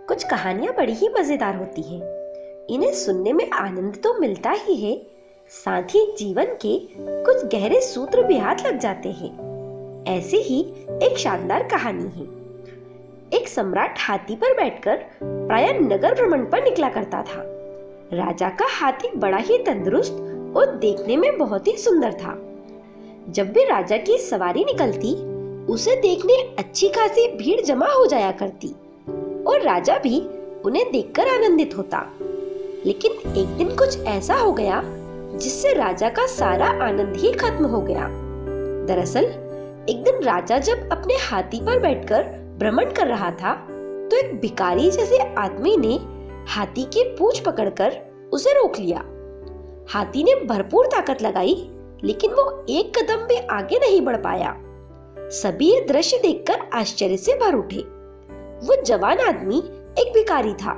कुछ कहानियां बड़ी ही मजेदार होती हैं। इन्हें सुनने में आनंद तो मिलता ही है, साथ ही जीवन के कुछ गहरे सूत्र भी हाथ लग जाते हैं। ऐसी ही एक शानदार कहानी है। एक सम्राट हाथी पर बैठकर प्रायः नगर भ्रमण पर निकला करता था। राजा का हाथी बड़ा ही तंदुरुस्त और देखने में बहुत ही सुंदर था। जब भी राजा की सवारी निकलती, उसे देखने अच्छी खासी भीड़ जमा हो जाया करती और राजा भी उन्हें देखकर आनंदित होता। लेकिन एक दिन कुछ ऐसा हो गया जिससे राजा का सारा आनंद ही खत्म हो गया। दरअसल एक दिन राजा जब अपने हाथी पर बैठकर भ्रमण कर रहा था, तो एक भिखारी जैसे आदमी ने हाथी की पूंछ पकड़कर उसे रोक लिया। हाथी ने भरपूर ताकत लगाई, लेकिन वो एक कदम भी आगे नहीं बढ़ पाया। सभी ये दृश्य देखकर आश्चर्य से भर उठे। वो जवान आदमी एक भिखारी था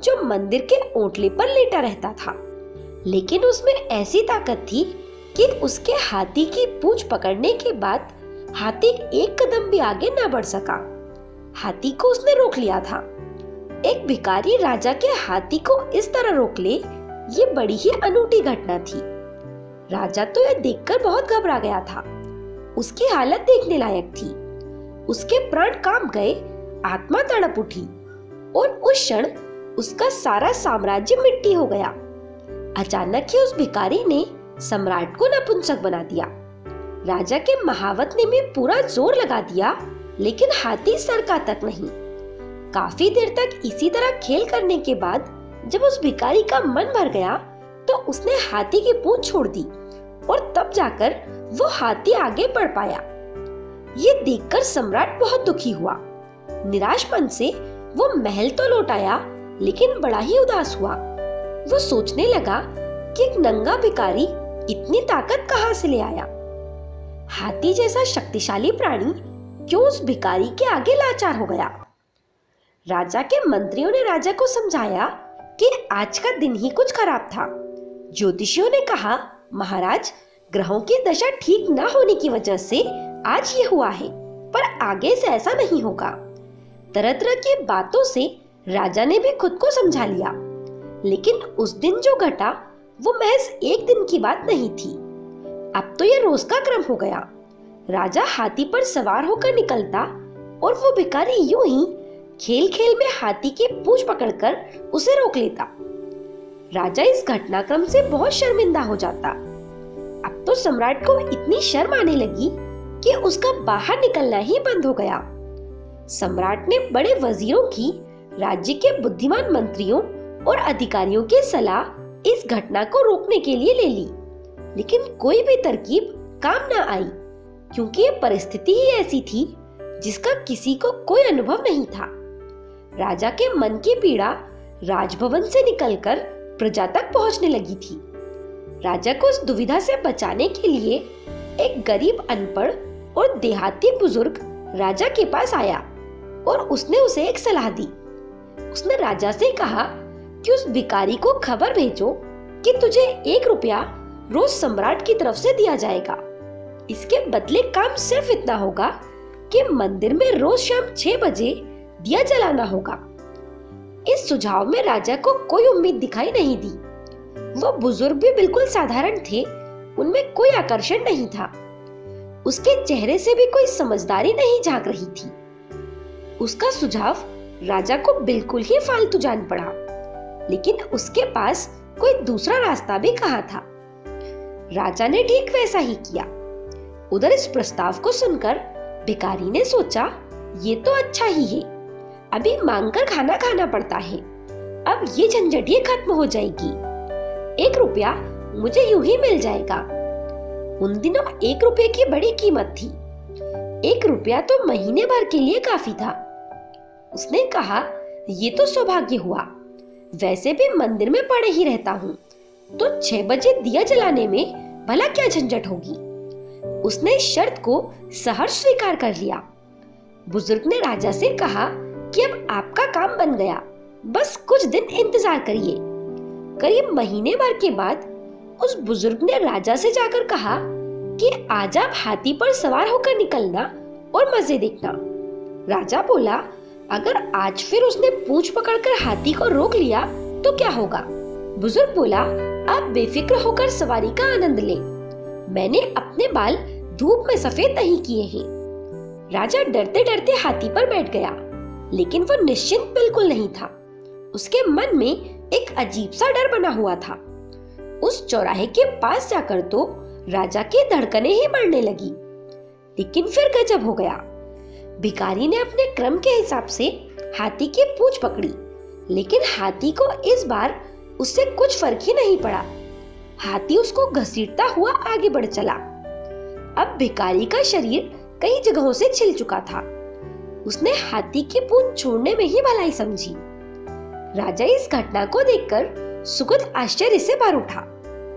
जो मंदिर के ओटले पर लेटा रहता था, लेकिन उसमें ऐसी ताकत थी कि उसके हाथी की पूंछ पकड़ने के बाद हाथी एक कदम भी आगे न बढ़ सका। हाथी को उसने रोक लिया था। एक भिखारी राजा के हाथी को इस तरह रोक ले, ये बड़ी ही अनूठी घटना थी। राजा तो यह देखकर बहुत घबरा गया था। उसकी हालत देखने लायक थी। उसके प्राण कांप गए, आत्मा तड़प उठी और उस क्षण उसका सारा साम्राज्य मिट्टी हो गया। अचानक ही उस भिखारी ने सम्राट को नपुंसक बना दिया। राजा के महावत ने भी पूरा जोर लगा दिया, लेकिन हाथी सरका तक नहीं। काफी देर तक इसी तरह खेल करने के बाद जब उस भिखारी का मन भर गया, तो उसने हाथी की पूंछ छोड़ दी और तब जाकर वो हाथी आगे बढ़ पाया। ये देखकर सम्राट बहुत दुखी हुआ। निराश मन से वो महल तो लौट आया, लेकिन बड़ा ही उदास हुआ। वो सोचने लगा कि एक नंगा भिखारी इतनी ताकत कहां से ले आया। हाथी जैसा शक्तिशाली प्राणी क्यों उस भिखारी के आगे लाचार हो गया। राजा के मंत्रियों ने राजा को समझाया कि आज का दिन ही कुछ खराब था। ज्योतिषियों ने कहा, महाराज, ग्रहों की दशा ठीक न होने की वजह से आज ये हुआ है, पर आगे से ऐसा नहीं होगा। तरह तरह की बातों से राजा ने भी खुद को समझा लिया, लेकिन उस दिन जो घटा वो महज एक दिन की बात नहीं थी। अब तो ये रोज का क्रम हो गया। राजा हाथी पर सवार होकर निकलता और वो भिखारी यूं ही खेल खेल में हाथी की पूंछ पकड़कर उसे रोक लेता। राजा इस घटनाक्रम से बहुत शर्मिंदा हो जाता। अब तो सम्राट को इतनी शर्म आने लगी कि उसका बाहर निकलना ही बंद हो गया। सम्राट ने बड़े वजीरों की, राज्य के बुद्धिमान मंत्रियों और अधिकारियों की सलाह इस घटना को रोकने के लिए ले ली, लेकिन कोई भी तरकीब काम न आई, क्योंकि ये परिस्थिति ही ऐसी थी जिसका किसी को कोई अनुभव नहीं था। राजा के मन की पीड़ा राजभवन से निकलकर प्रजा तक पहुंचने लगी थी। राजा को इस दुविधा से बचाने के लिए एक गरीब, अनपढ़ और देहाती बुजुर्ग राजा के पास आया और उसने उसे एक सलाह दी। उसने राजा से कहा कि उस भिखारी को खबर भेजो कि तुझे 1 रुपया रोज सम्राट की तरफ से दिया जाएगा। इसके बदले काम सिर्फ इतना होगा कि मंदिर में रोज शाम 6 बजे दिया जलाना होगा। इस सुझाव में राजा को कोई उम्मीद दिखाई नहीं दी। वो बुजुर्ग भी बिल्कुल साधारण थे, उनमें कोई आकर्षण नहीं था। उसके चेहरे से भी कोई समझदारी नहीं झांक रही थी। उसका सुझाव राजा को बिल्कुल ही फालतू जान पड़ा, लेकिन उसके पास कोई दूसरा रास्ता भी कहाँ था। राजा ने ठीक वैसा ही किया। उधर इस प्रस्ताव को सुनकर भिखारी ने सोचा, ये तो अच्छा ही है, अभी मांगकर खाना खाना पड़ता है, अब ये झंझट ही खत्म हो जाएगी। 1 रुपया मुझे यूं ही मिल जाएगा। उन दिनों 1 रुपये की बड़ी कीमत थी। 1 रुपया तो महीने भर के लिए काफी था। उसने कहा, ये तो सौभाग्य हुआ, वैसे भी मंदिर में पड़े ही रहता हूँ, तो 6 बजे दिया जलाने में भला क्या झंझट होगी। उसने इस शर्त को सहर्ष स्वीकार कर लिया। बुजुर्ग ने राजा से कहा कि अब आपका काम बन गया, बस कुछ दिन इंतजार करिए। करीब महीने भर के बाद उस बुजुर्ग ने राजा से जाकर कहा कि आज आप हाथी पर सवार होकर निकलना और मजे देखना। राजा बोला, अगर आज फिर उसने पूंछ पकड़कर हाथी को रोक लिया तो क्या होगा? बुजुर्ग बोला, आप बेफिक्र होकर सवारी का आनंद लें। मैंने अपने बाल धूप में सफेद नहीं किए हैं। राजा डरते डरते हाथी पर बैठ गया, लेकिन वो निश्चिंत बिल्कुल नहीं था। उसके मन में एक अजीब सा डर बना हुआ था। उस चौराहे के पास जाकर तो राजा की धड़कनें ही बढ़ने लगी। लेकिन फिर गजब हो गया। भिखारी ने अपने क्रम के हिसाब से हाथी की पूंछ पकड़ी, लेकिन हाथी को इस बार उससे कुछ फर्क ही नहीं पड़ा। हाथी उसको घसीटता हुआ आगे बढ़ चला। अब भिखारी का शरीर कई जगहों से छिल चुका था। उसने हाथी की पूंछ छोड़ने में ही भलाई समझी। राजा इस घटना को देखकर सुखद आश्चर्य से भर उठा।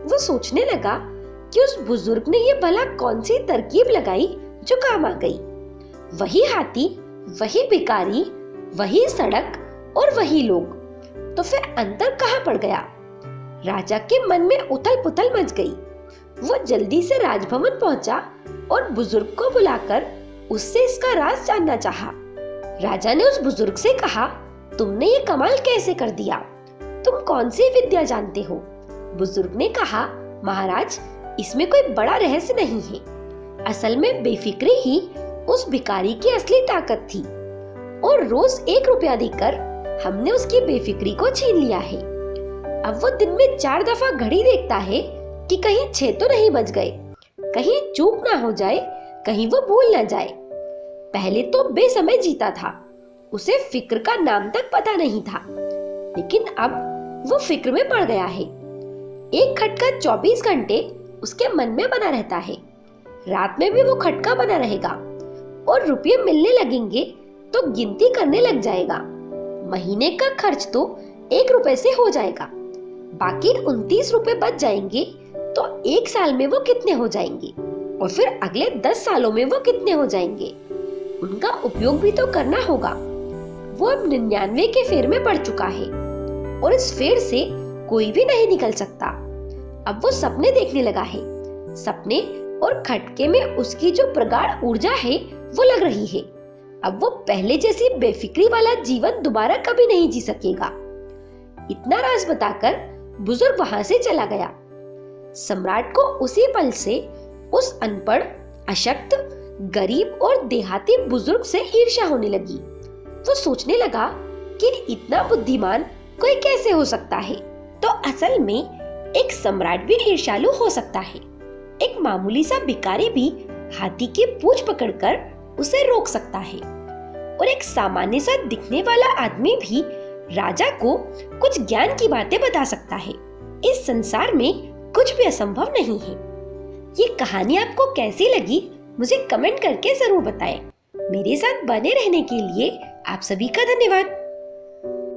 वो सोचने लगा कि उस बुजुर्ग ने ये भला कौन सी तरकीब लगाई जो काम आ गई। वही हाथी, वही भिखारी, वही सड़क और वही लोग। तो फिर अंतर कहाँ पड़ गया? राजा के मन में उथल पुथल मच गई। वो जल्दी से राजभवन पहुंचा और बुजुर्ग को बुलाकर उससे इसका राज जानना चाहा। राजा ने उस बुजुर्ग से कहा, तुमने ये कमाल कैसे कर दिया? तुम कौन सी विद्या जानते हो? बुजुर्ग ने कहा, महाराज, इसमें कोई बड़ा रहस्य नहीं है। असल में बेफिक्री ही उस भिखारी की असली ताकत थी और रोज 1 रुपया देकर हमने उसकी बेफिक्री को छीन लिया है। अब वो दिन में 4 दफा घड़ी देखता है कि कहीं 6 तो नहीं बज गए, कहीं चूक ना हो जाए, कहीं वो भूल ना जाए। पहले तो बेसमय जीता था, उसे फिक्र का नाम तक पता नहीं था, लेकिन अब वो फिक्र में पड़ गया है। एक खटका 24 घंटे उसके मन में बना रहता है। रात में भी वो खटका बना रहेगा और रुपये मिलने लगेंगे तो गिनती करने लग जाएगा। महीने का खर्च तो 1 रुपए से हो जाएगा, बाकी 29 रुपए बच जाएंगे तो 1 साल में वो कितने हो जाएंगे और फिर अगले 10 सालों में वो कितने हो जाएंगे, उनका उपयोग भी तो करना होगा। वो अब 99 के फेर में पड़ चुका है और इस फेर से कोई भी नहीं निकल सकता। अब वो सपने देखने लगा है। सपने और खटके में उसकी जो प्रगाढ़ ऊर्जा है वो लग रही है। अब वो पहले जैसी बेफिक्री वाला जीवन दोबारा कभी नहीं जी सकेगा। इतना राज बताकर बुजुर्ग वहां से चला गया। सम्राट को उसी पल से उस अनपढ़, अशक्त, गरीब और देहाती बुजुर्ग से ईर्ष्या होने लगी। वो सोचने लगा कि इतना बुद्धिमान कोई कैसे हो सकता है। तो असल में एक सम्राट भी ईर्ष्यालु हो सकता है। एक मामूली सा भिखारी भी हाथी की पूंछ पकड़कर उसे रोक सकता है और एक सामान्य सा दिखने वाला आदमी भी राजा को कुछ ज्ञान की बातें बता सकता है। इस संसार में कुछ भी असंभव नहीं है। ये कहानी आपको कैसी लगी मुझे कमेंट करके जरूर बताएं। मेरे साथ बने रहने के लिए आप सभी का धन्यवाद।